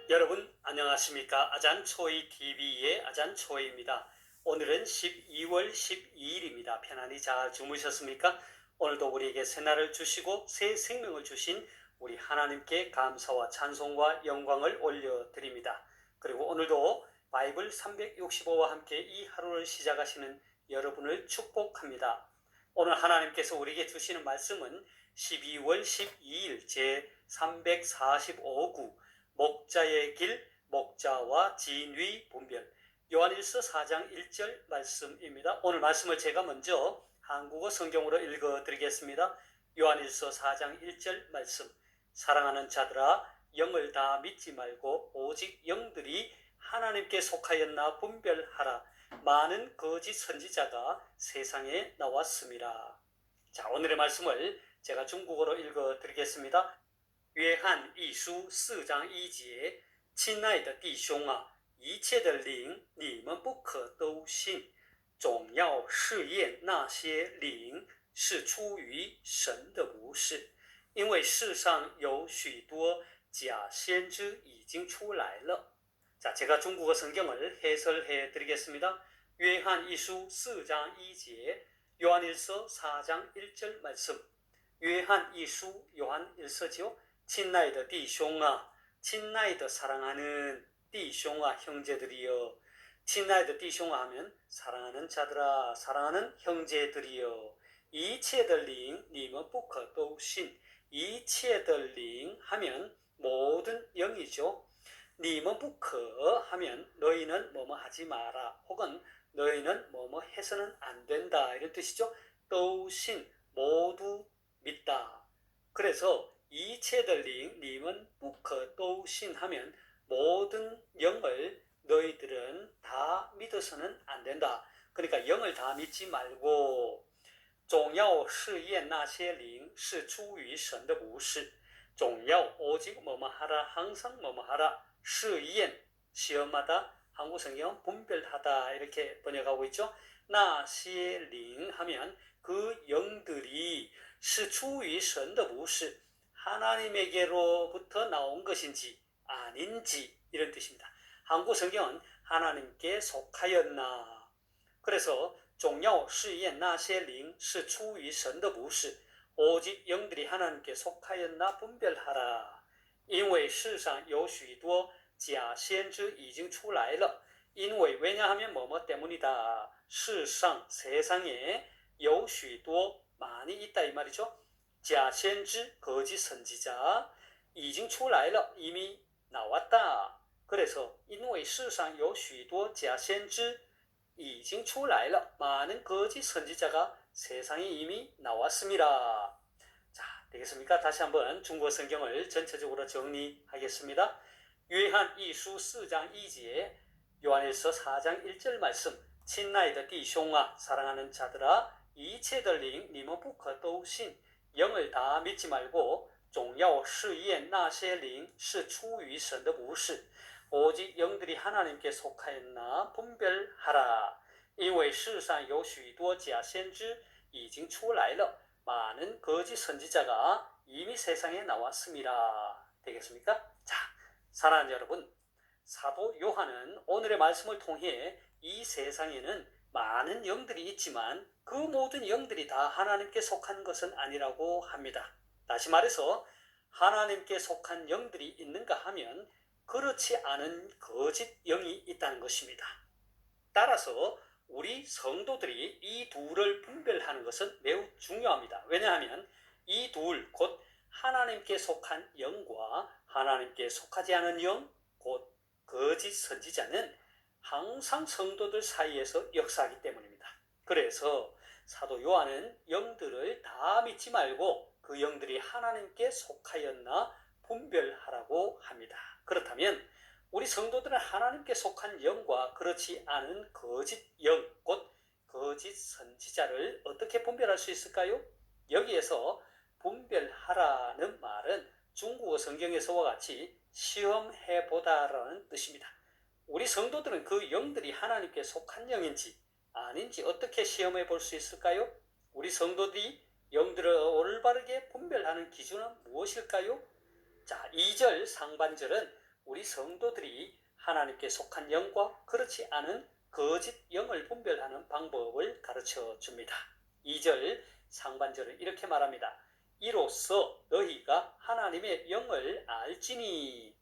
여러분 안녕하십니까? 아잔초이 TV의 아잔초이입니다. 오늘은 12월 12일입니다. 편안히 잘 주무셨습니까? 오늘도 우리에게 새날을 주시고 새 생명을 주신 우리 하나님께 감사와 찬송과 영광을 올려드립니다. 그리고 오늘도 바이블 365와 함께 이 하루를 시작하시는 여러분을 축복합니다. 오늘 하나님께서 우리에게 주시는 말씀은 12월 12일 제 345구 목자의 길, 목자와 진위 분별, 요한일서 4장 1절 말씀입니다. 오늘 말씀을 제가 먼저 한국어 성경으로 읽어드리겠습니다. 요한일서 4장 1절 말씀. 사랑하는 자들아, 영을 다 믿지 말고 오직 영들이 하나님께 속하였나 분별하라. 많은 거짓 선지자가 세상에 나왔습니다. 자, 오늘의 말씀을 제가 중국어로 읽어드리겠습니다. 约翰一书4章1节，亲爱的弟兄啊，一切的灵你们不可都信，总要试验那些灵是出于神的不是，因为世上有许多假先知已经出来了。 자, 제가 중국어 성경을 해설해 드리겠습니다. 요한 이수 4장 2제, 요한일서 4장 1절 말씀. 요한 이수, 요한일서지요. 亲爱的弟兄啊，亲爱的 사랑하는 弟兄啊, 형제들이여. 亲爱的弟兄啊 하면 사랑하는 자들아, 사랑하는 형제들이여. 一切的灵你们不可都信. 一切的灵 하면 모든 영이죠. 你们不可 하면 너희는 뭐뭐 하지 마라, 혹은 너희는 뭐뭐 해서는 안 된다, 이런 뜻이죠. 都信 모두 믿다. 그래서 一切的灵你们不可都信 하면 모든 영을 너희들은 다 믿어서는 안 된다. 그러니까 영을 다 믿지 말고 总要试验那些灵是出于神的不是. 总要 오직 뭐뭐 하라, 항상 뭐뭐 하라. 试验 시험하다, 한국 성경 분별하다 이렇게 번역하고 있죠. 那些灵 하면 그 영들이 是出于神的不是, 하나님에게로부터 나온 것인지 아닌지 이런 뜻입니다. 한국 성경은 하나님께 속하였나. 그래서 总要试验那些灵是出于神的不是, 오직 영들이 하나님께 속하였나 분별하라. 因为世上有许多假先知已经出来了. 因为 왜냐하면 뭐뭐 때문이다. 世上 세상에 有许多 많이 있다 이 말이죠. 假先知 거짓 선지자 已经出来了 이미 나왔다. 그래서 因为世上有许多假先知已经出来了 많은 거짓 선지자가 세상에 이미 나왔습니다. 자, 되겠습니까? 다시 한번 중국어 성경을 전체적으로 정리하겠습니다. 요한 이수 4장 2제, 요한일서 4장 1절 말씀. 亲爱的弟兄啊, 사랑하는 자들아, 一切的灵你们不可都信. 영을 다 믿지 말고 总要试验那些灵是出于神的不是, 오직 영들이 하나님께 속하였나 분별하라. 因为世上有许多假先知已经出来了, 많은 거짓 선지자가 이미 세상에 나왔습니다. 되겠습니까? 자, 사랑하는 여러분, 사도 요한은 오늘의 말씀을 통해 이 세상에는 많은 영들이 있지만 그 모든 영들이 다 하나님께 속한 것은 아니라고 합니다. 다시 말해서 하나님께 속한 영들이 있는가 하면 그렇지 않은 거짓 영이 있다는 것입니다. 따라서 우리 성도들이 이 둘을 분별하는 것은 매우 중요합니다. 왜냐하면 이 둘, 곧 하나님께 속한 영과 하나님께 속하지 않은 영, 곧 거짓 선지자는 항상 성도들 사이에서 역사하기 때문입니다. 그래서 사도 요한은 영들을 다 믿지 말고 그 영들이 하나님께 속하였나 분별하라고 합니다. 그렇다면 우리 성도들은 하나님께 속한 영과 그렇지 않은 거짓 영, 곧 거짓 선지자를 어떻게 분별할 수 있을까요? 여기에서 분별하라는 말은 중국어 성경에서와 같이 시험해보다라는 뜻입니다. 우리 성도들은 그 영들이 하나님께 속한 영인지 아닌지 어떻게 시험해 볼 수 있을까요? 우리 성도들이 영들을 올바르게 분별하는 기준은 무엇일까요? 자, 2절 상반절은 우리 성도들이 하나님께 속한 영과 그렇지 않은 거짓 영을 분별하는 방법을 가르쳐 줍니다. 2절 상반절은 이렇게 말합니다. 이로써 너희가 하나님의 영을 알지니.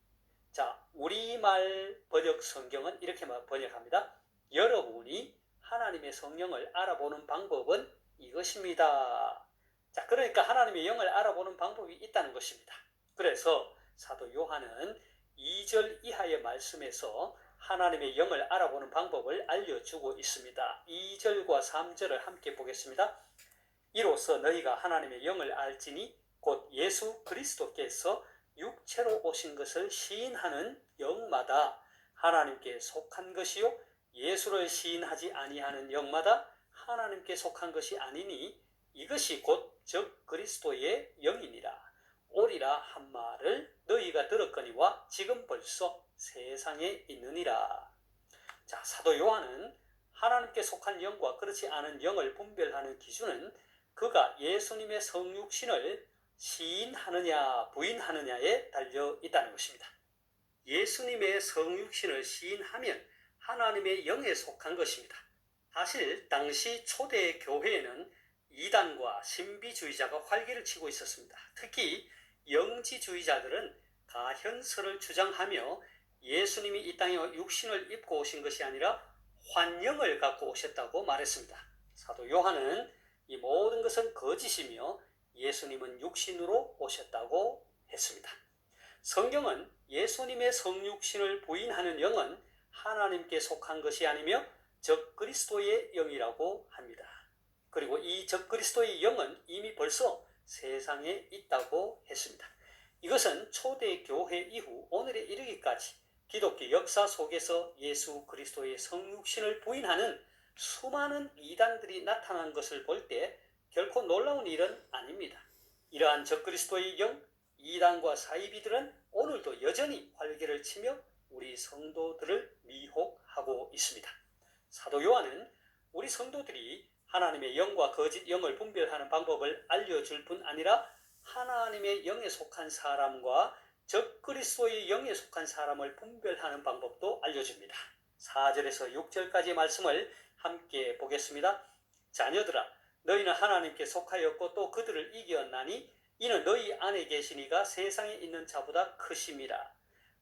자, 우리말 번역 성경은 이렇게 번역합니다. 여러분이 하나님의 성령을 알아보는 방법은 이것입니다. 자, 그러니까 하나님의 영을 알아보는 방법이 있다는 것입니다. 그래서 사도 요한은 2절 이하의 말씀에서 하나님의 영을 알아보는 방법을 알려주고 있습니다. 2절과 3절을 함께 보겠습니다. 이로써 너희가 하나님의 영을 알지니 곧 예수 그리스도께서 육체로 오신 것을 시인하는 영마다 하나님께 속한 것이요 예수를 시인하지 아니하는 영마다 하나님께 속한 것이 아니니 이것이 곧 적 그리스도의 영이니라. 오리라 한 말을 너희가 들었거니와 지금 벌써 세상에 있느니라. 자, 사도 요한은 하나님께 속한 영과 그렇지 않은 영을 분별하는 기준은 그가 예수님의 성육신을 시인하느냐 부인하느냐에 달려 있다는 것입니다. 예수님의 성육신을 시인하면 하나님의 영에 속한 것입니다. 사실 당시 초대 교회에는 이단과 신비주의자가 활기를 치고 있었습니다. 특히 영지주의자들은 가현설을 주장하며 예수님이 이 땅에 육신을 입고 오신 것이 아니라 환영을 갖고 오셨다고 말했습니다. 사도 요한은 이 모든 것은 거짓이며 예수님은 육신으로 오셨다고 했습니다. 성경은 예수님의 성육신을 부인하는 영은 하나님께 속한 것이 아니며 적그리스도의 영이라고 합니다. 그리고 이 적그리스도의 영은 이미 벌써 세상에 있다고 했습니다. 이것은 초대 교회 이후 오늘에 이르기까지 기독교 역사 속에서 예수 그리스도의 성육신을 부인하는 수많은 이단들이 나타난 것을 볼 때 결코 놀라운 일은 아닙니다. 이러한 적그리스도의 영, 이단과 사이비들은 오늘도 여전히 활기를 치며 우리 성도들을 미혹하고 있습니다. 사도 요한은 우리 성도들이 하나님의 영과 거짓 영을 분별하는 방법을 알려줄 뿐 아니라 하나님의 영에 속한 사람과 적그리스도의 영에 속한 사람을 분별하는 방법도 알려줍니다. 4절에서 6절까지의 말씀을 함께 보겠습니다. 자녀들아, 너희는 하나님께 속하였고 또 그들을 이겼나니 이는 너희 안에 계신 이가 세상에 있는 자보다 크심이라.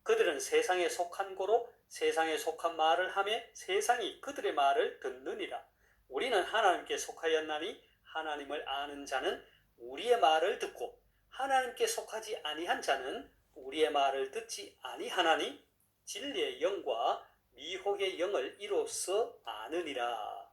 그들은 세상에 속한 고로 세상에 속한 말을 하며 세상이 그들의 말을 듣느니라. 우리는 하나님께 속하였나니 하나님을 아는 자는 우리의 말을 듣고 하나님께 속하지 아니한 자는 우리의 말을 듣지 아니하나니 진리의 영과 미혹의 영을 이로써 아느니라.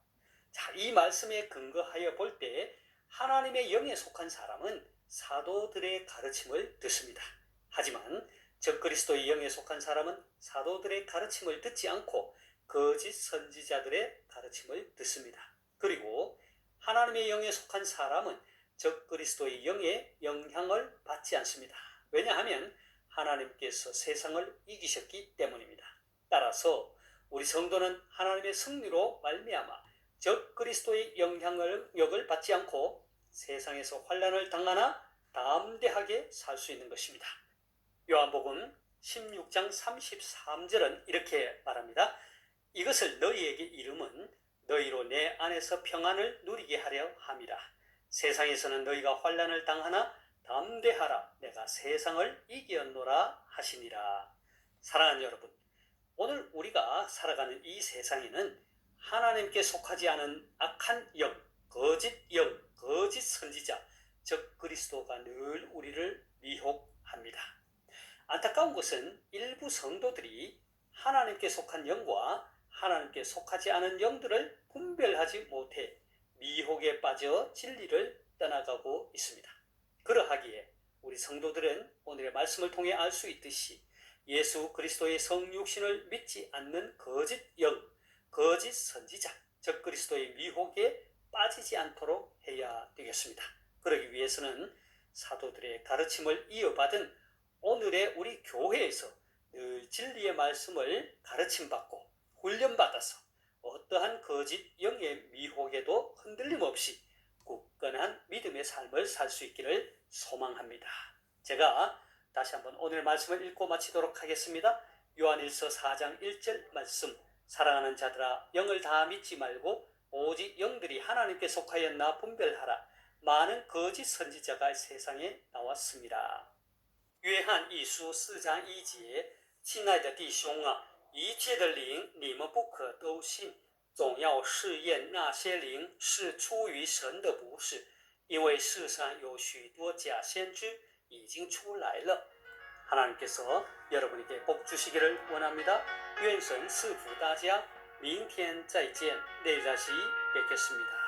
자, 이 말씀에 근거하여 볼 때 하나님의 영에 속한 사람은 사도들의 가르침을 듣습니다. 하지만 적그리스도의 영에 속한 사람은 사도들의 가르침을 듣지 않고 거짓 선지자들의 가르침을 듣습니다. 그리고 하나님의 영에 속한 사람은 적그리스도의 영의 영향을 받지 않습니다. 왜냐하면 하나님께서 세상을 이기셨기 때문입니다. 따라서 우리 성도는 하나님의 승리로 말미암아 적그리스도의 영향력을 받지 않고 세상에서 환난을 당하나 담대하게 살 수 있는 것입니다. 요한복음 16장 33절은 이렇게 말합니다. 이것을 너희에게 이름은 너희로 내 안에서 평안을 누리게 하려 함이라. 세상에서는 너희가 환난을 당하나 담대하라. 내가 세상을 이겼노라 하시니라. 사랑하는 여러분, 오늘 우리가 살아가는 이 세상에는 하나님께 속하지 않은 악한 영, 거짓 선지자, 적그리스도가 늘 우리를 미혹합니다. 안타까운 것은 일부 성도들이 하나님께 속한 영과 하나님께 속하지 않은 영들을 분별하지 못해 미혹에 빠져 진리를 떠나가고 있습니다. 그러하기에 우리 성도들은 오늘의 말씀을 통해 알 수 있듯이 예수 그리스도의 성육신을 믿지 않는 거짓 영, 거짓 선지자, 적그리스도의 미혹에 빠지지 않도록 해야 되겠습니다. 그러기 위해서는 사도들의 가르침을 이어받은 오늘의 우리 교회에서 늘 진리의 말씀을 가르침받고 훈련받아서 어떠한 거짓 영의 미혹에도 흔들림 없이 굳건한 믿음의 삶을 살 수 있기를 소망합니다. 제가 다시 한번 오늘 말씀을 읽고 마치도록 하겠습니다. 요한일서 4장 1절 말씀. 사랑하는 자들아, 영을 다 믿지 말고 오직 영들이 하나님께 속하였나 분별하라. 많은 거짓 선지자가 세상에 나왔습니다. 约翰一书4章1节，亲爱的弟兄啊，一切的灵你们不可都信，总要试验那些灵是出于神的不是，因为世上有许多假先知已经出来了。 하나님께서 여러분에게 복 주시기를 원합니다. 愿神赐福大家，明天再见，내일 다시 뵙겠습니다.